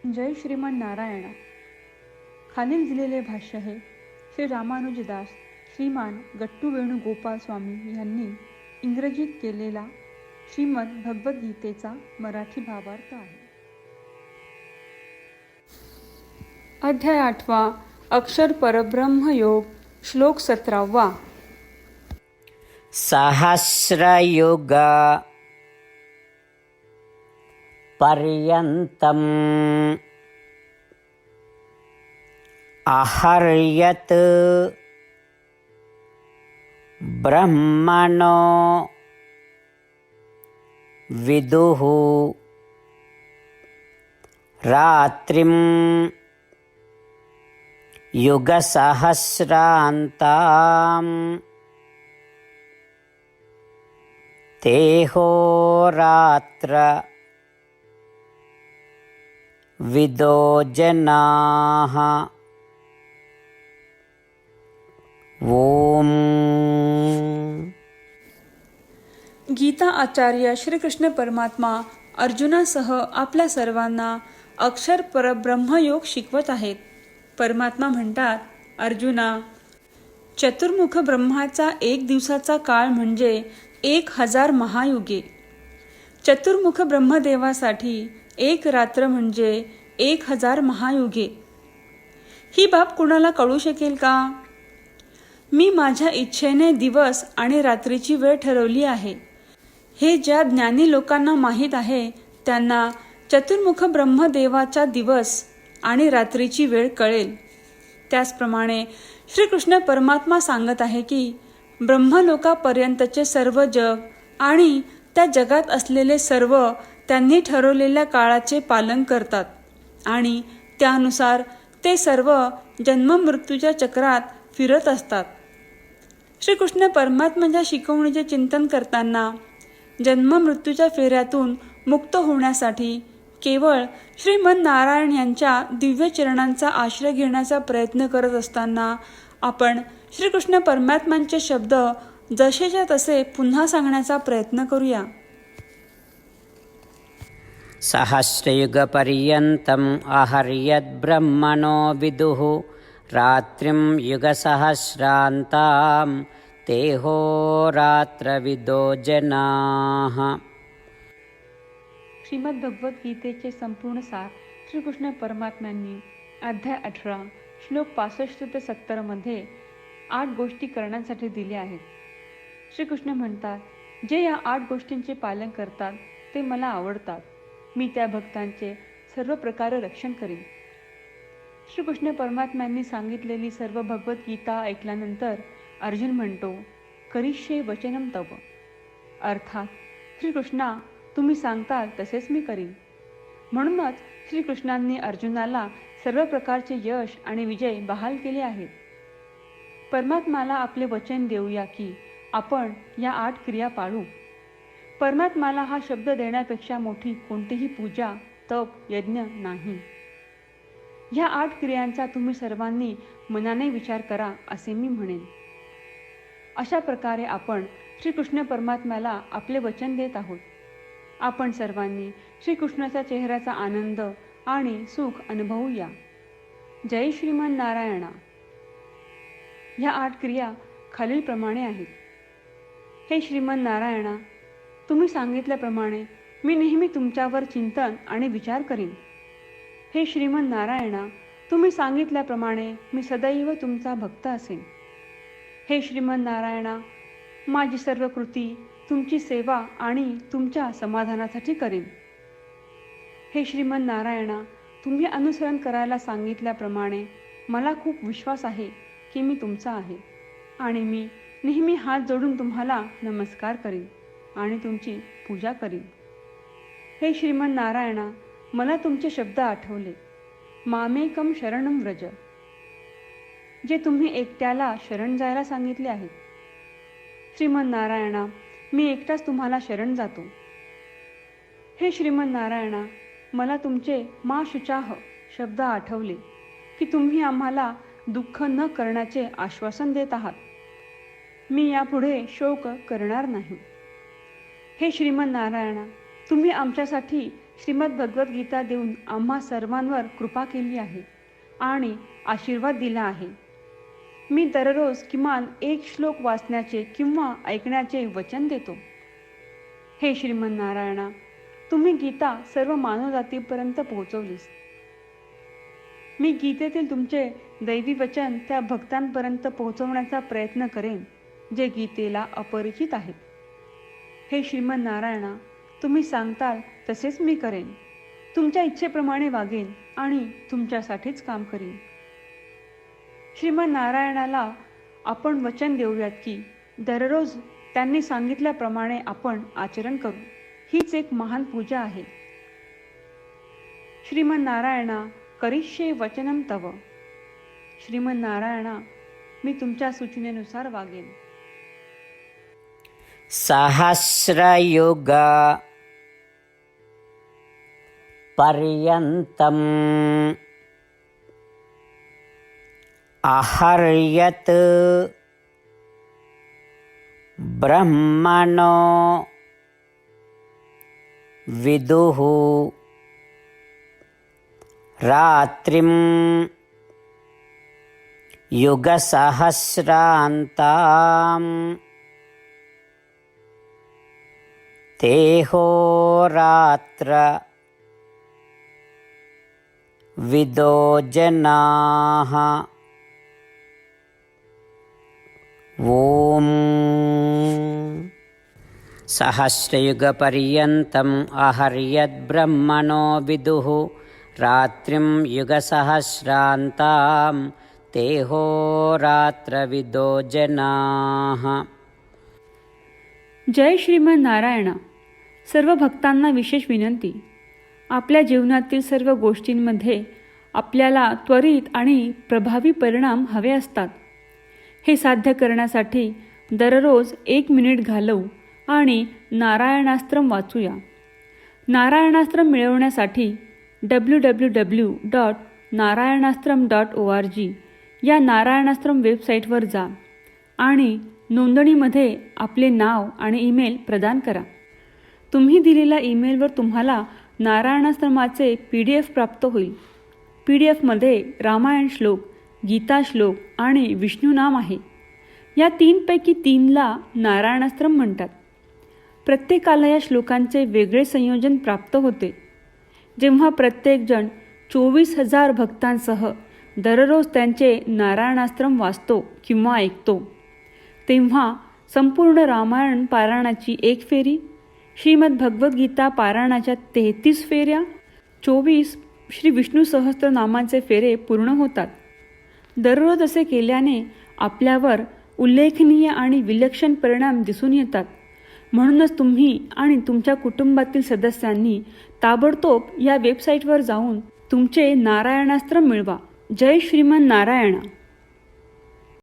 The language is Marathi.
जय श्रीमान नारायणा. खालील दिलेले भाष्य हे श्री रामानुजदास श्रीमान गट्टू वेणुगोपाल स्वामी यांनी इंग्रजीत केलेला श्रीमद भगवद्गीतेचा मराठी भावार्थ आहे. अध्याय 8 अक्षर परब्रह्म योग. श्लोक 17. सहस्रयुग पर्यन्तम् अहर्यत् ब्रह्मणो विदुः रात्रिं युगसहस्रान्ताम् तेहोरात्र विदो जनाः. ओम. गीता आचार्य श्रीकृष्ण परमात्मा अर्जुनासह आपल्या सर्वांना अक्षर परब्रह्मयोग शिकवत आहेत. परमात्मा म्हणतात, अर्जुना, चतुर्मुख ब्रह्माचा 1 दिवसाचा काळ म्हणजे 1000 महायुगे. चतुर्मुख ब्रह्मदेवासाठी 1 रात्र म्हणजे 1000 महायुगे. ही बाब कुणाला कळू शकेल का? मी माझ्या इच्छेने दिवस आणि रात्रीची वेळ ठरवली आहे. हे ज्या ज्ञानी लोकांना माहीत आहे त्यांना चतुर्मुख ब्रह्मदेवाचा दिवस आणि रात्रीची वेळ कळेल. त्याचप्रमाणे श्रीकृष्ण परमात्मा सांगत आहे की ब्रह्मलोकापर्यंतचे सर्व जग आणि त्या जगात असलेले सर्व त्यांनी ठरवलेल्या काळाचे पालन करतात आणि त्यानुसार ते सर्व जन्ममृत्यूच्या चक्रात फिरत असतात. श्रीकृष्ण परमात्म्याच्या शिकवणीचे चिंतन करताना जन्ममृत्यूच्या फेऱ्यातून मुक्त होण्यासाठी केवळ श्रीमन नारायण यांच्या दिव्य चरणांचा आश्रय घेण्याचा प्रयत्न करत असताना आपण श्रीकृष्ण परमात्म्यांचे शब्द जसेच्या तसे पुन्हा सांगण्याचा प्रयत्न करूया. सहस्रयुगपर्यन्तम् अहर्यद् ब्रह्मणो विदुः रात्रिं युगसहस्रान्ताम् तेहोरात्रविदो जनाः. श्रीमद भगवद्गीतेचे संपूर्ण सार श्रीकृष्ण परमात्म्यांनी अध्याय 18 श्लोक 65 ते 70 मध्ये 8 गोष्टी करण्यासाठी दिल्या आहेत. श्रीकृष्ण म्हणतात, जे या 8 गोष्टींचे पालन करतात ते मला आवडतात. मी त्या भक्तांचे सर्व प्रकारे रक्षण करीन. श्रीकृष्ण परमात्म्यांनी सांगितलेली सर्व भगवद्गीता ऐकल्यानंतर अर्जुन म्हणतो, करिष्ये वचनम तव. अर्थात श्रीकृष्णा, तुम्ही सांगताल तसेच मी करीन. म्हणूनच श्रीकृष्णांनी अर्जुनाला सर्व प्रकारचे यश आणि विजय बहाल केले आहेत. परमात्म्याला आपले वचन देऊया की आपण या 8 क्रिया पाळू. परमात्म्याला हा शब्द देण्यापेक्षा मोठी कोणतीही पूजा, तप, यज्ञ नाही. ह्या 8 क्रियांचा तुम्ही सर्वांनी मनाने विचार करा असे मी म्हणेन. अशा प्रकारे आपण श्रीकृष्ण परमात्म्याला आपले वचन देत आहोत. आपण सर्वांनी श्रीकृष्णाच्या चेहऱ्याचा आनंद आणि सुख अनुभवूया. जय श्रीमान नारायणा. ह्या 8 क्रिया खालीलप्रमाणे आहेत. हे श्रीमान नारायणा, तुम्ही सांगितल्याप्रमाणे मी नेहमी तुमच्यावर चिंतन आणि विचार करीन. हे श्रीमान नारायणा, तुम्ही सांगितल्याप्रमाणे मी सदैव तुमचा भक्त असेन. हे श्रीमान नारायणा, माझी सर्व कृती तुमची सेवा आणि तुमच्या समाधानासाठी करेन. हे श्रीमान नारायणा, तुम्ही अनुसरण करायला सांगितल्याप्रमाणे मला खूप विश्वास आहे की मी तुमचा आहे आणि मी नेहमी हात जोडून तुम्हाला नमस्कार करीन आणि तुमची पूजा करीन. हे श्रीमान नारायणा, मला तुमचे शब्द आठवले. मामेकम शरणम व्रज, जे तुम्ही एकट्याला शरण जायला सांगितले आहे. श्रीमान नारायणा, मी एकटाच तुम्हाला शरण जातो. हे श्रीमान नारायणा, मला तुमचे मा शुचाह शब्द आठवले की तुम्ही आम्हाला दुःख न करण्याचे आश्वासन देत आहात. मी यापुढे शोक करणार नाही. हे श्रीमन नारायणा, तुम्ही आमच्यासाठी श्रीमद भगवद्गीता देऊन आम्हा सर्वांवर कृपा केली आहे आणि आशीर्वाद दिला आहे. मी दररोज किमान एक श्लोक वाचण्याचे किंवा ऐकण्याचे वचन देतो. हे श्रीमन्नारायणा, तुम्ही गीता सर्व मानवजातीपर्यंत पोहोचवलीस. मी गीतेतील तुमचे दैवी वचन त्या भक्तांपर्यंत पोहोचवण्याचा प्रयत्न करेन जे गीतेला अपरिचित आहेत. हे श्रीमन्नारायणा, तुम्ही सांगताल तसेच मी करेन. तुमच्या इच्छेप्रमाणे वागेन आणि तुमच्यासाठीच काम करीन. श्रीमन्नारायणाला आपण वचन देऊयात की दररोज त्यांनी सांगितल्याप्रमाणे आपण आचरण करू. हीच एक महान पूजा आहे. श्रीमन्नारायणा, करिष्ये वचनम तव. श्रीमन्नारायणा, मी तुमच्या सूचनेनुसार वागेन. सहस्रयुग पर्यंतम् अहर्यत् ब्रह्मणो विदुः रात्रिं युगसहस्रान्ताम् तेहोरात्र विदो जनाः. ॐ सहस्रयुगपर्यन्तम् अहर्यद्ब्रह्मणो विदुः रात्रिं युगसहस्रान्तां तेहोरात्रविदो जनाः. जय श्रीमन्नारायणा. सर्व भक्तांना विशेष विनंती. आपल्या जीवनातील सर्व गोष्टींमध्ये आपल्याला त्वरित आणि प्रभावी परिणाम हवे असतात. हे साध्य करण्यासाठी दररोज 1 मिनिट घालवू आणि नारायणास्त्रम वाचूया. नारायणास्त्रम मिळवण्यासाठी www.narayanaastram.org या नारायणास्त्रम वेबसाईटवर जा आणि नोंदणीमध्ये आपले नाव आणि ईमेल प्रदान करा. तुम्ही दिलेल्या ईमेलवर तुम्हाला नारायणाश्रमाचे PDF प्राप्त होईल. PDFमध्ये रामायण श्लोक, गीता श्लोक आणि विष्णू नाम आहे. या 3पैकी 3ला नारायणाश्रम म्हणतात. प्रत्येकाला या श्लोकांचे वेगळे संयोजन प्राप्त होते. जेव्हा प्रत्येकजण 24,000 भक्तांसह दररोज त्यांचे नारायणाश्रम वाचतो किंवा ऐकतो, तेव्हा संपूर्ण रामायण पारायणाची 1 फेरी, श्रीमद भगवद्गीता पारायणाच्या 33 फेऱ्या, 24 श्री विष्णू सहस्त्रनामांचे फेरे पूर्ण होतात. दररोज असे केल्याने आपल्यावर उल्लेखनीय आणि विलक्षण परिणाम दिसून येतात. म्हणूनच तुम्ही आणि तुमच्या कुटुंबातील सदस्यांनी ताबडतोब या वेबसाईटवर जाऊन तुमचे नारायणास्त्र मिळवा. जय श्रीमन नारायणा.